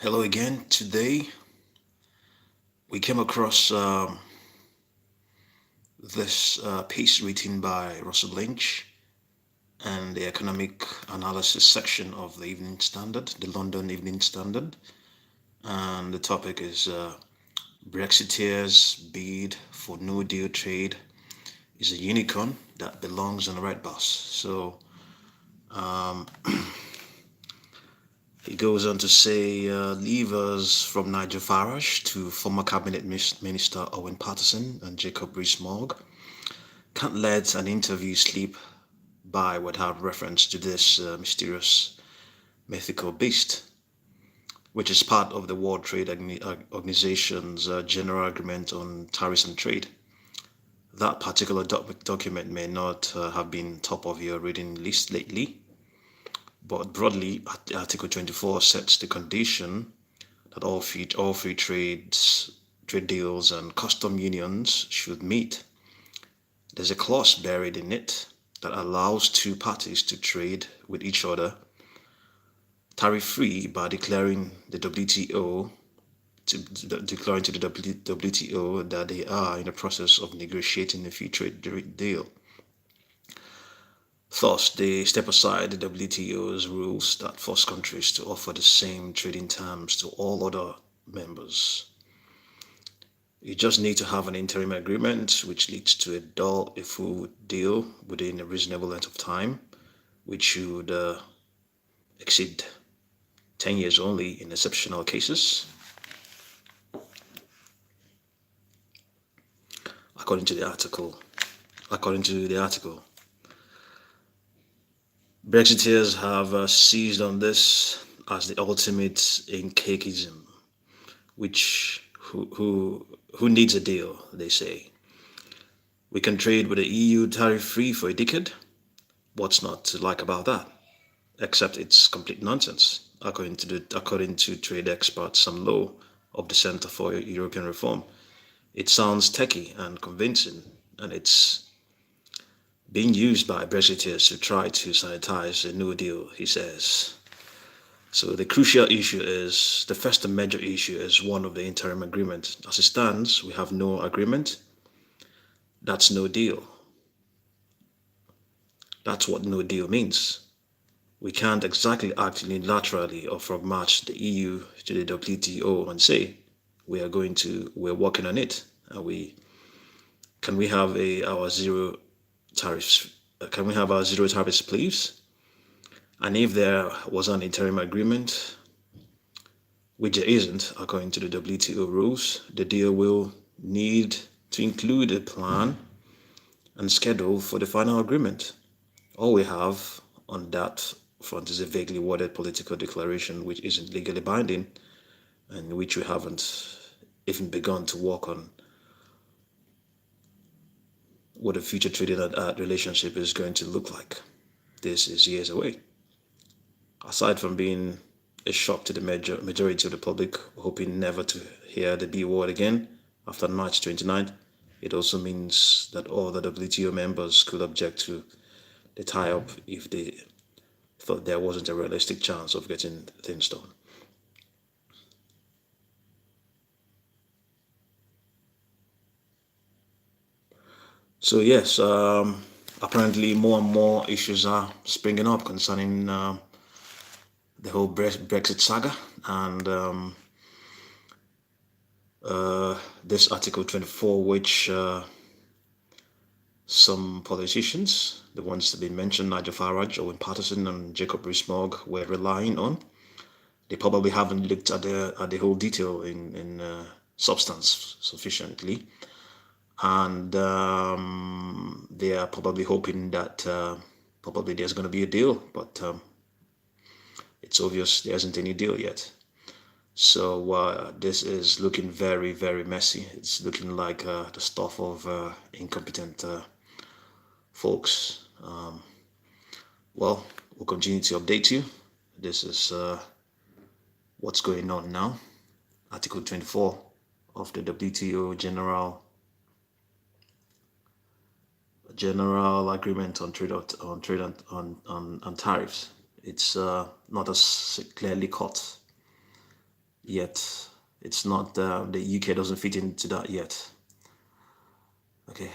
Hello again. Today we came across this piece written by Russell Lynch and the economic analysis section of the Evening Standard, the London Evening Standard. And the topic is Brexiteers' bid for no deal trade is a unicorn that belongs on the red bus. So he goes on to say leavers from Nigel Farage to former cabinet minister Owen Paterson and Jacob Rees-Mogg can't let an interview slip by without reference to this mysterious mythical beast, which is part of the World Trade Organization's General Agreement on Tariffs and Trade. That particular document may not have been top of your reading list lately, but broadly, Article 24 sets the condition that all free trade deals, and custom unions should meet. There's a clause buried in it that allows two parties to trade with each other tariff-free by declaring to the WTO that they are in the process of negotiating a free trade deal. Thus, they step aside the WTO's rules that force countries to offer the same trading terms to all other members. You just need to have an interim agreement which leads to a full deal within a reasonable length of time, which should exceed 10 years only in exceptional cases. According to the article, Brexiteers have seized on this as the ultimate in cakeism, which who needs a deal, they say. We can trade with the EU tariff-free for a decade. What's not to like about that? Except it's complete nonsense, according to trade expert Sam Lowe of the Center for European Reform. It sounds techy and convincing, and it's being used by Brexiteers to try to sanitize a no deal, he says. So the first and major issue is one of the interim agreement. As it stands, we have no agreement. That's no deal. That's what no deal means. We can't exactly act unilaterally or from March the EU to the WTO and say we're working on it. Can we have our zero tariffs? Can we have our zero tariffs, please? And if there was an interim agreement, which there isn't, according to the WTO rules, the deal will need to include a plan and schedule for the final agreement. All we have on that front is a vaguely worded political declaration which isn't legally binding and which we haven't even begun to work on what a future trading relationship is going to look like. This is years away. Aside from being a shock to the majority of the public, hoping never to hear the B word again after March 29th, it also means that all the WTO members could object to the tie-up if they thought there wasn't a realistic chance of getting things done. So yes, apparently more and more issues are springing up concerning the whole Brexit saga and this Article 24, which some politicians, the ones that have been mentioned, Nigel Farage, Owen Paterson, and Jacob Rees-Mogg, were relying on. They probably haven't looked at the whole detail in substance sufficiently, and they are probably hoping that probably there's going to be a deal, but it's obvious there isn't any deal yet. So this is looking very, very messy. It's looking like the stuff of incompetent folks. Well, we'll continue to update you. This is what's going on now. Article 24 of the WTO General Agreement on trade on tariffs. It's not as clearly cut yet. It's not, the UK doesn't fit into that yet. Okay.